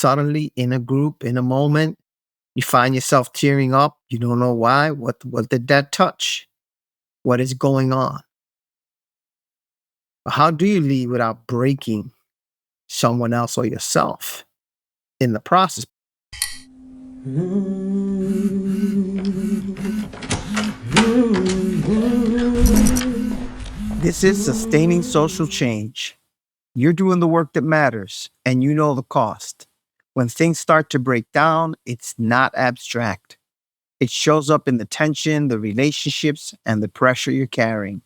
Suddenly, in a group, in a moment, you find yourself tearing up. You don't know why. What did that touch? What is going on? How do you lead without breaking someone else or yourself in the process? This is sustaining social change. You're doing the work that matters, and you know the cost. When things start to break down, it's not abstract. It shows up in the tension, the relationships, and the pressure you're carrying.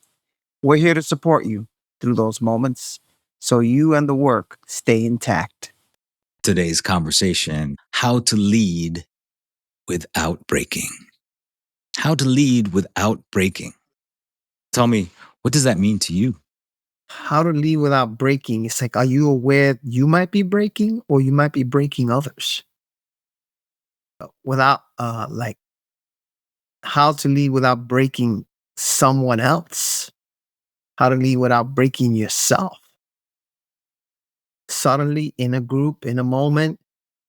We're here to support you through those moments so you and the work stay intact. Today's conversation, how to lead without breaking. How to lead without breaking. Tell me, what does that mean to you? How to lead without breaking. It's like, are you aware you might be breaking or you might be breaking others? Without, how to lead without breaking someone else. How to lead without breaking yourself. Suddenly, in a group, in a moment,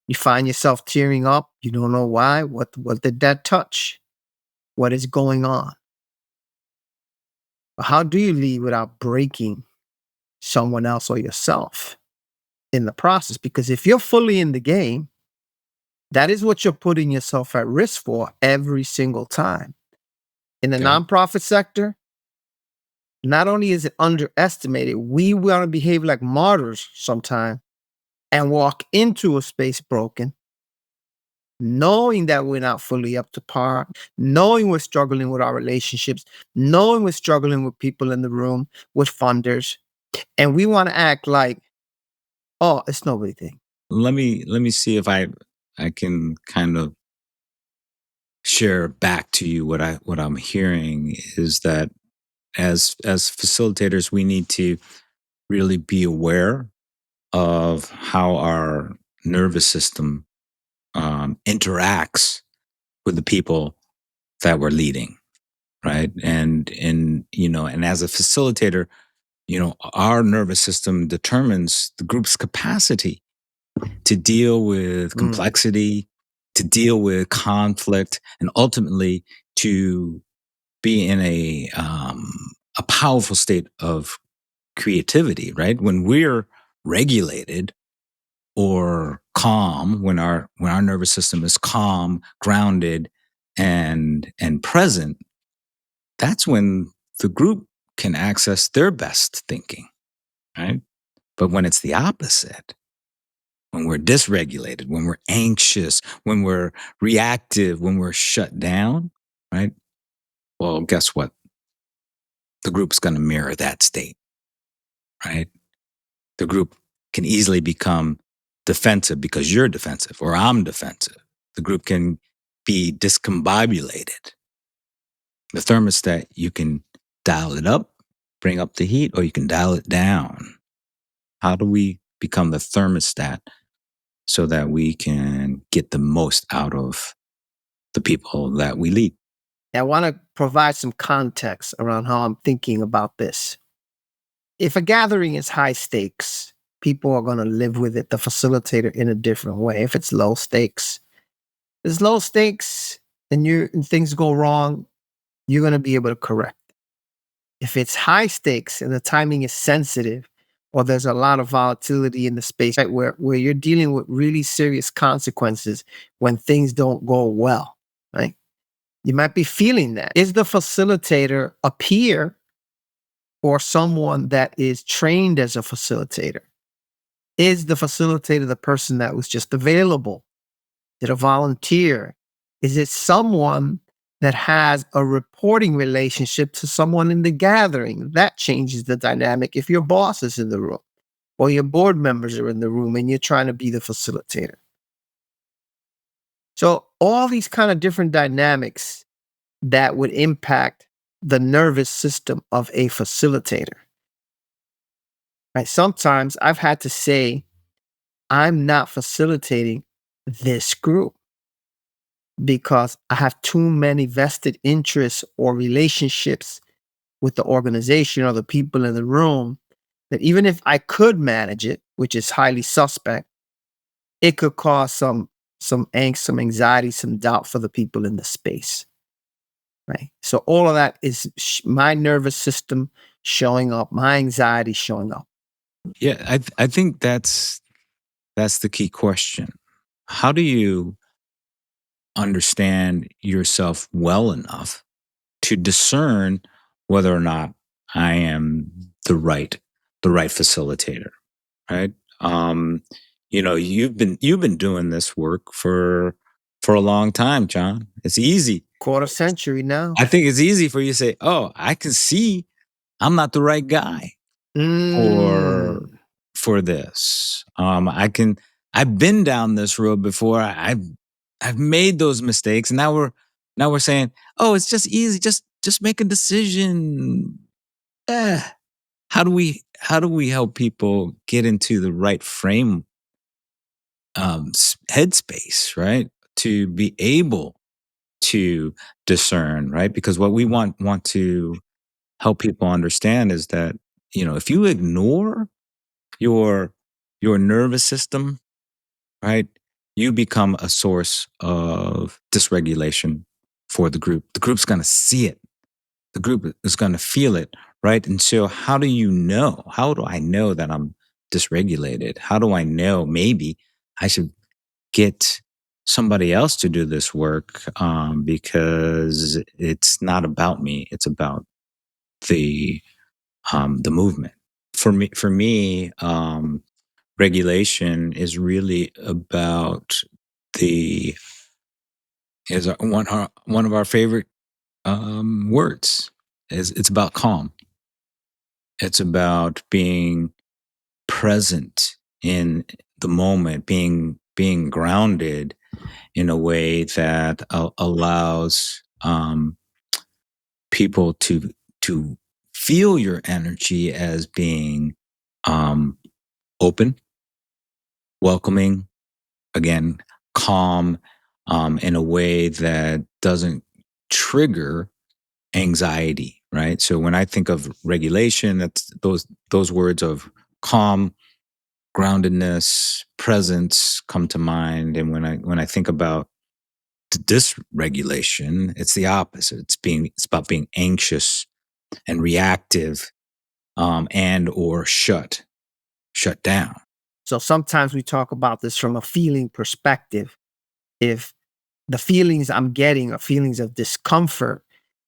you find yourself tearing up. You don't know why. What did that touch? What is going on? How do you lead without breaking someone else or yourself in the process? Because if you're fully in the game, that is what you're putting yourself at risk for every single time. In the nonprofit sector, not only is it underestimated, we want to behave like martyrs sometimes and walk into a space broken, knowing that we're not fully up to par, knowing we're struggling with our relationships, knowing we're struggling with people in the room, with funders, and we want to act like, oh, it's no big thing. Let me see if I can kind of share back to you what I'm hearing is that as facilitators, we need to really be aware of how our nervous system interacts with the people that we're leading, right? And as a facilitator, our nervous system determines the group's capacity to deal with complexity, to deal with conflict, and ultimately to be in a powerful state of creativity, right? When we're regulated or calm, when our nervous system is calm, grounded, and present, that's when the group can access their best thinking, right? But when it's the opposite, when we're dysregulated, when we're anxious, when we're reactive, when we're shut down, right? Well, guess what? The group's going to mirror that state, right? The group can easily become defensive because you're defensive or I'm defensive. The group can be discombobulated. The thermostat, you can dial it up, bring up the heat, or you can dial it down. How do we become the thermostat so that we can get the most out of the people that we lead? I want to provide some context around how I'm thinking about this. If a gathering is high stakes, people are going to live with it, the facilitator, in a different way. If it's low stakes, it's low stakes and things go wrong, you're going to be able to correct. If it's high stakes and the timing is sensitive, or there's a lot of volatility in the space, right, where you're dealing with really serious consequences when things don't go well, right? You might be feeling that. Is the facilitator a peer or someone that is trained as a facilitator? Is the facilitator the person that was just available? Is it a volunteer? Is it someone that has a reporting relationship to someone in the gathering? That changes the dynamic if your boss is in the room or your board members are in the room and you're trying to be the facilitator. So all these kind of different dynamics that would impact the nervous system of a facilitator. Right? Sometimes I've had to say, I'm not facilitating this group because I have too many vested interests or relationships with the organization or the people in the room that even if I could manage it, which is highly suspect, it could cause some angst, some anxiety, some doubt for the people in the space, right? So all of that is my nervous system showing up, my anxiety showing up. Yeah, I think that's the key question. How do you understand yourself well enough to discern whether or not I am the right the right facilitator, right? Um, you've been doing this work for a long time, John. It's easy. Quarter century now. I think it's easy for you to say, "Oh, I can see I'm not the right guy for Mm. for this." I've been down this road before. I've made those mistakes, and now we're saying, "Oh, it's just easy. Just make a decision." Eh, how do we help people get into the right frame headspace, right? To be able to discern, right? Because what we want to help people understand is that, if you ignore your your nervous system, right, you become a source of dysregulation for the group. The group's going to see it. The group is going to feel it, right? And so how do you know? How do I know that I'm dysregulated? How do I know maybe I should get somebody else to do this work, because it's not about me, it's about the the movement. For me, regulation is really about the is one of our favorite words. Is It's about calm. It's about being present in the moment, being grounded in a way that allows people to feel your energy as being um, open, welcoming, again, calm, in a way that doesn't trigger anxiety. Right. So when I think of regulation, that's those words of calm, groundedness, presence come to mind. And when I think about dysregulation, it's the opposite. It's about being anxious and reactive, and or shut down. So sometimes we talk about this from a feeling perspective. If the feelings I'm getting are feelings of discomfort,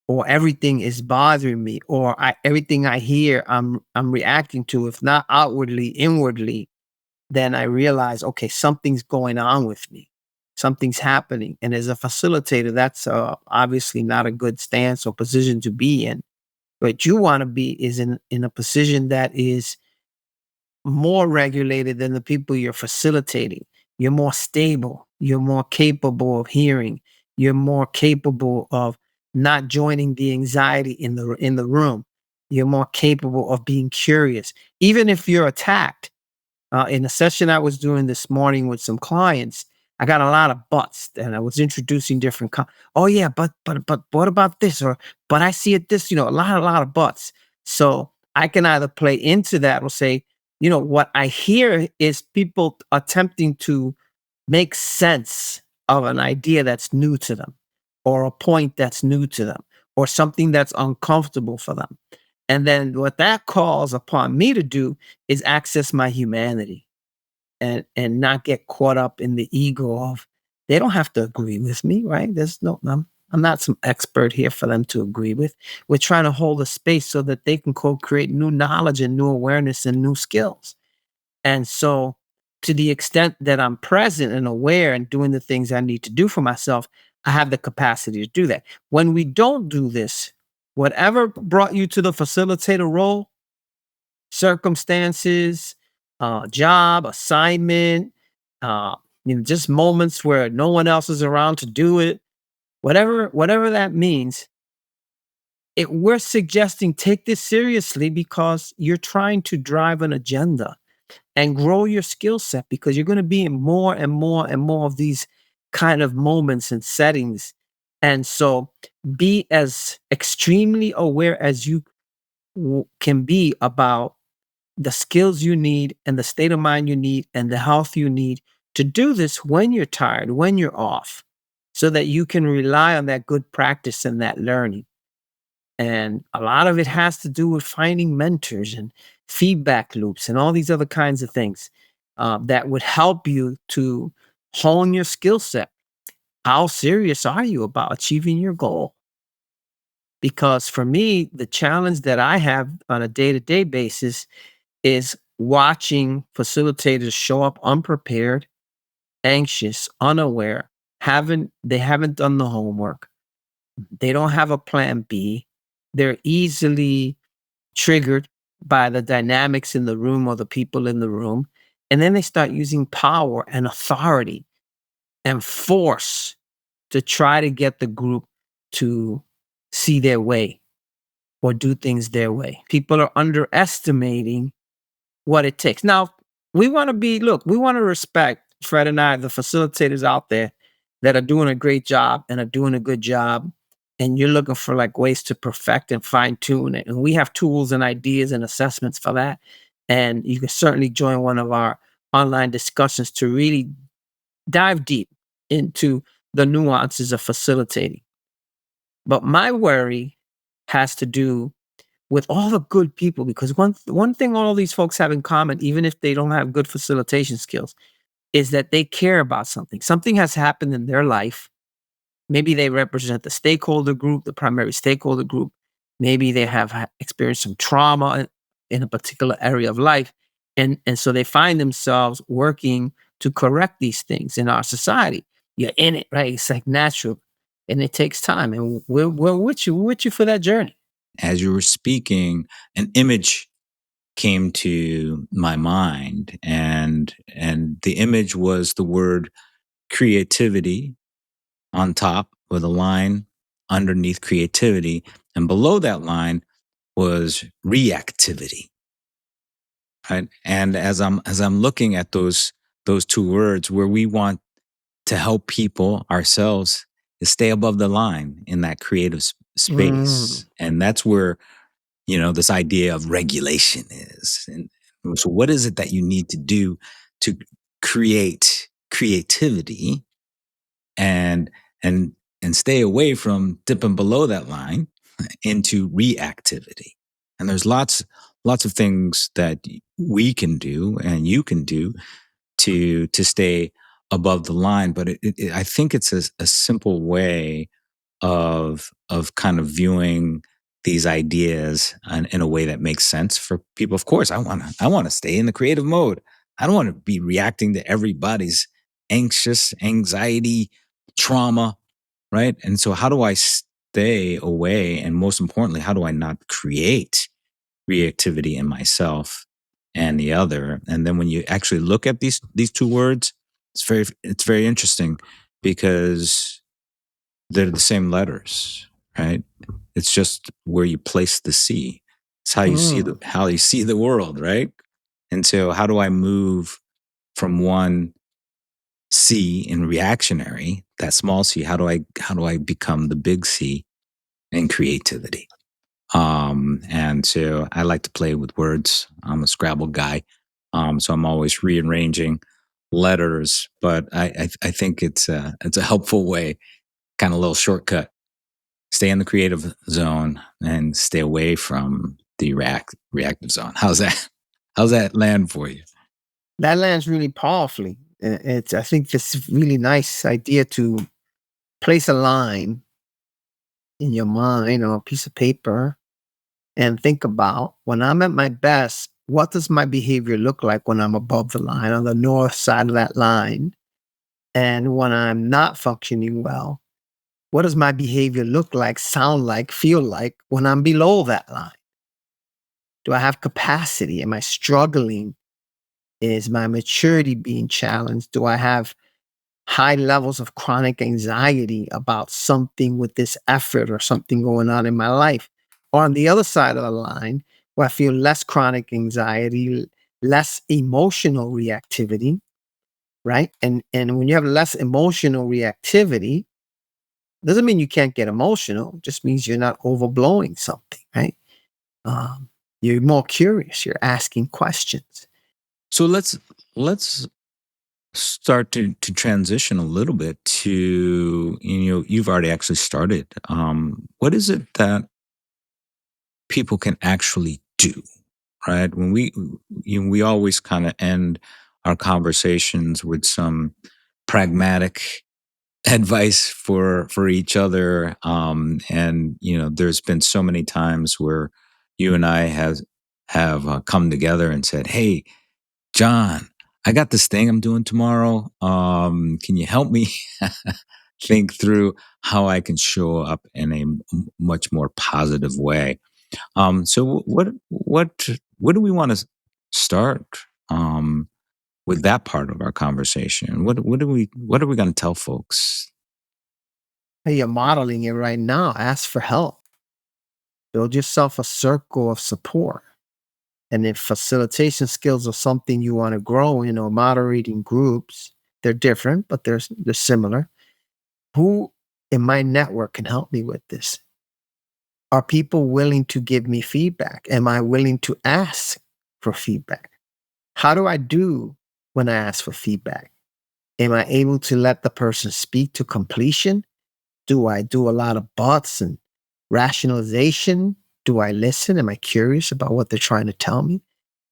or everything is bothering me, or everything I hear I'm reacting to, if not outwardly, inwardly, then I realize, okay, something's going on with me. Something's happening. And as a facilitator, that's obviously not a good stance or position to be in. What you want to be is in a position that is more regulated than the people you're facilitating. You're more stable. You're more capable of hearing. You're more capable of not joining the anxiety in the room. You're more capable of being curious. Even if you're attacked, in a session I was doing this morning with some clients, I got a lot of buts, and I was introducing different. Oh yeah, but what about this? Or but I see it this. A lot of buts. So I can either play into that or say, what I hear is people attempting to make sense of an idea that's new to them, or a point that's new to them, or something that's uncomfortable for them. And then what that calls upon me to do is access my humanity, and not get caught up in the ego of they don't have to agree with me, right? I'm not some expert here for them to agree with. We're trying to hold a space so that they can co-create new knowledge and new awareness and new skills. And so, to the extent that I'm present and aware and doing the things I need to do for myself, I have the capacity to do that. When we don't do this, whatever brought you to the facilitator role, circumstances, job, assignment, uh, just moments where no one else is around to do it, whatever that means, we're suggesting take this seriously because you're trying to drive an agenda and grow your skill set, because you're going to be in more and more and more of these kind of moments and settings. And so be as extremely aware as you can be about the skills you need and the state of mind you need and the health you need to do this when you're tired, when you're off, so that you can rely on that good practice and that learning. And a lot of it has to do with finding mentors and feedback loops and all these other kinds of things that would help you to hone your skill set. How serious are you about achieving your goal? Because for me, the challenge that I have on a day to day basis is watching facilitators show up unprepared, anxious, unaware, they haven't done the homework. They don't have a plan B. They're easily triggered by the dynamics in the room or the people in the room. And then they start using power and authority and force to try to get the group to see their way or do things their way. People are underestimating what it takes. Now, we want to respect Fred and I, the facilitators out there that are doing a great job and are doing a good job. And you're looking for like ways to perfect and fine tune it. And we have tools and ideas and assessments for that. And you can certainly join one of our online discussions to really dive deep into the nuances of facilitating. But my worry has to do with all the good people, because one thing all these folks have in common, even if they don't have good facilitation skills, is that they care about something. Something has happened in their life. Maybe they represent the stakeholder group, the primary stakeholder group. Maybe they have experienced some trauma in a particular area of life. And so they find themselves working to correct these things in our society. You're in it, right? It's like natural. And it takes time. And we're with you. We're with you for that journey. As you were speaking, an image came to my mind, and the image was the word creativity on top with a line underneath creativity, and below that line was reactivity. Right? And as I'm looking at those two words, where we want to help people ourselves is stay above the line in that creative Mm, space, and that's where this idea of regulation is. And so, what is it that you need to do to create creativity and and stay away from dipping below that line into reactivity? And there's lots of things that we can do and you can do to stay above the line. But I think it's a simple way of kind of viewing these ideas in a way that makes sense for people. Of course, I want to stay in the creative mode. I don't want to be reacting to everybody's anxiety, trauma, right? And so how do I stay away? And most importantly, how do I not create reactivity in myself and the other? And then when you actually look at these two words, it's very interesting because they're the same letters, right? It's just where you place the C. It's mm. how you see the world, right? And so how do I move from one C in reactionary, that small C, how do I become the big C in creativity? And so I like to play with words. I'm a Scrabble guy. So I'm always rearranging letters, but I think it's a helpful way, kind of little shortcut. Stay in the creative zone and stay away from the reactive zone. How's that? How's that land for you? That lands really powerfully. I think it's really nice idea to place a line in your mind or a piece of paper and think about, when I'm at my best, what does my behavior look like when I'm above the line, on the north side of that line? And when I'm not functioning well, what does my behavior look like, sound like, feel like when I'm below that line? Do I have capacity? Am I struggling? Is my maturity being challenged? Do I have high levels of chronic anxiety about something with this effort or something going on in my life? Or on the other side of the line, where I feel less chronic anxiety, less emotional reactivity, right? And when you have less emotional reactivity, doesn't mean you can't get emotional. It just means you're not overblowing something, right? Um, you're more curious. You're asking questions. So let's start to transition a little bit to, you've already actually started. What is it that people can actually do, right? When we always kind of end our conversations with some pragmatic advice for each other. And there's been so many times where you and I have come together and said, "Hey, John, I got this thing I'm doing tomorrow. Can you help me think through how I can show up in a much more positive way?" So what do we want to start um, with that part of our conversation? What are we going to tell folks? Hey, you're modeling it right now. Ask for help. Build yourself a circle of support. And if facilitation skills are something you want to grow in or moderating groups, they're different, but they're similar. Who in my network can help me with this? Are people willing to give me feedback? Am I willing to ask for feedback? How do I do when I ask for feedback? Am I able to let the person speak to completion? Do I do a lot of buts and rationalization? Do I listen? Am I curious about what they're trying to tell me?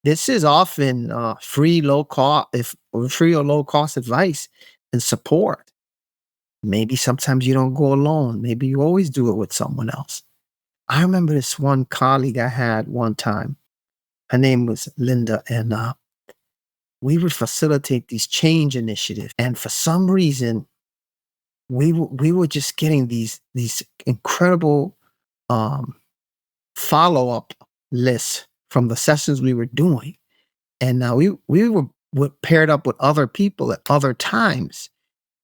This is often free, low cost, if or free or low cost advice and support. Maybe sometimes you don't go alone. Maybe you always do it with someone else. I remember this one colleague I had one time. Her name was Linda, and we would facilitate these change initiatives. And for some reason, we were just getting these incredible um, follow up lists from the sessions we were doing. And now were paired up with other people at other times.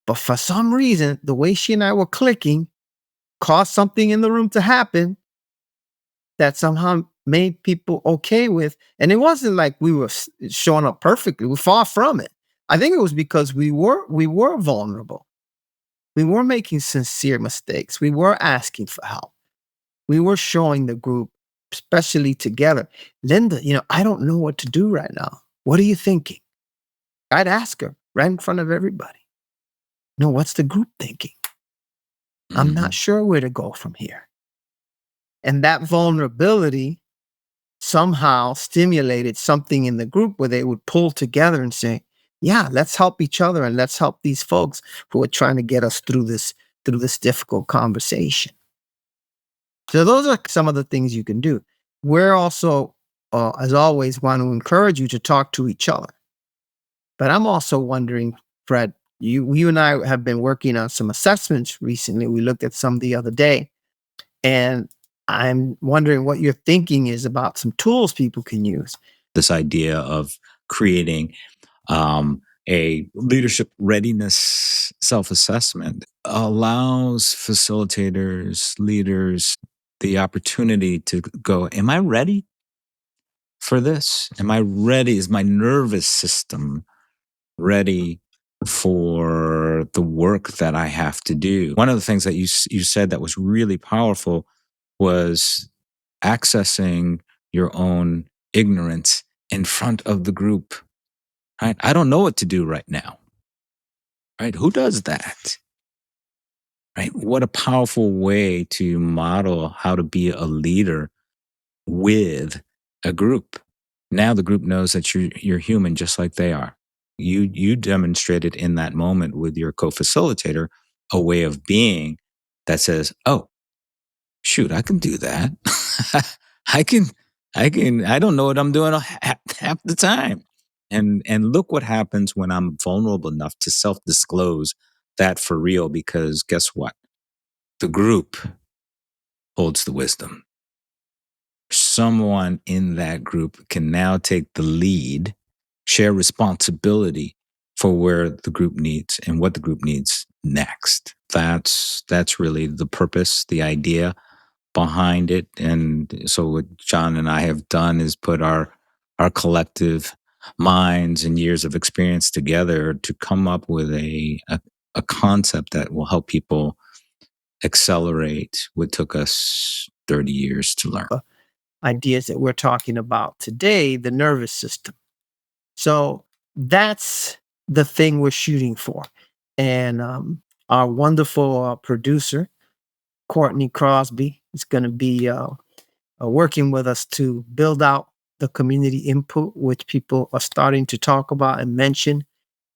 But for some reason, the way she and I were clicking caused something in the room to happen that somehow made people okay with. And it wasn't like we were showing up perfectly. We're far from it. I think it was because we were vulnerable. We were making sincere mistakes. We were asking for help. We were showing the group, especially together, Linda, I don't know what to do right now. What are you thinking? I'd ask her right in front of everybody. No, what's the group thinking? I'm not Mhm. sure where to go from here. And that vulnerability somehow stimulated something in the group where they would pull together and say, yeah, let's help each other and let's help these folks who are trying to get us through this difficult conversation. So those are some of the things you can do. We're also, as always, want to encourage you to talk to each other. But I'm also wondering, Fred, you and I have been working on some assessments recently. We looked at some the other day, and I'm wondering what your thinking is about some tools people can use. This idea of creating a leadership readiness self assessment allows facilitators, leaders, the opportunity to go, "Am I ready for this? Am I ready? Is my nervous system ready for the work that I have to do?" One of the things that you said that was really powerful was accessing your own ignorance in front of the group. Right? I don't know what to do right now. Right? Who does that? Right? What a powerful way to model how to be a leader with a group. Now the group knows that you're human just like they are. You demonstrated in that moment with your co-facilitator a way of being that says, "Oh, shoot, I can do that. I can I don't know what I'm doing half the time." And look what happens when I'm vulnerable enough to self-disclose that for real, because guess what? The group holds the wisdom. Someone in that group can now take the lead, share responsibility for where the group needs and what the group needs next. That's really the purpose, the idea behind it. And so what John and I have done is put our collective minds and years of experience together to come up with a concept that will help people accelerate what took us 30 years to learn. Ideas that we're talking about today, the nervous system. So that's the thing we're shooting for. And our wonderful producer, Courtney Crosby, is going to be working with us to build out the community input, which people are starting to talk about and mention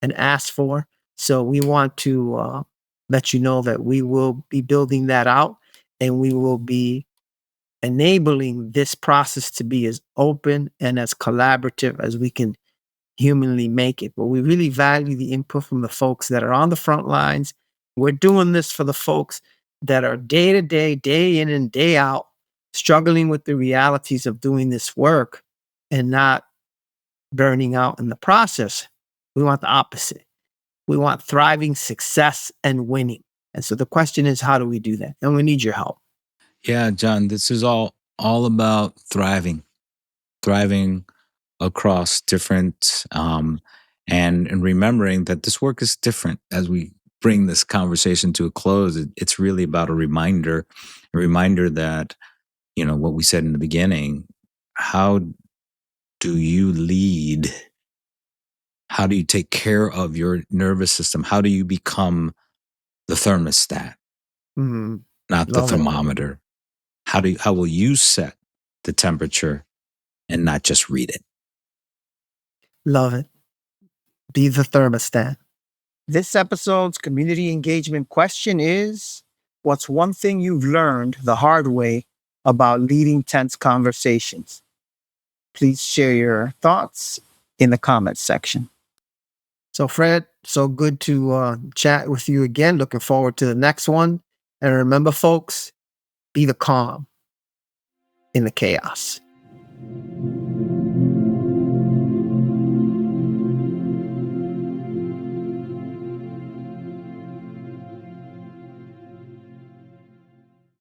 and ask for. So we want to let you know that we will be building that out, and we will be enabling this process to be as open and as collaborative as we can humanly make it. But we really value the input from the folks that are on the front lines. We're doing this for the folks that are day to day, day in and day out, struggling with the realities of doing this work and not burning out in the process. We want the opposite. We want thriving, success, and winning. And so the question is, how do we do that? And we need your help. Yeah, John, this is all about thriving across different and remembering that this work is different. As we bring this conversation to a close, it's really about a reminder that, you know, what we said in the beginning, how do you lead? How do you take care of your nervous system? How do you become the thermostat, Mm, not the love it. thermometer? How will you set the temperature and not just read it? Love it. Be the thermostat. This episode's community engagement question is: what's one thing you've learned the hard way about leading tense conversations? Please share your thoughts in the comments section. So, Fred, so good to chat with you again. Looking forward to the next one. And remember, folks, be the calm in the chaos.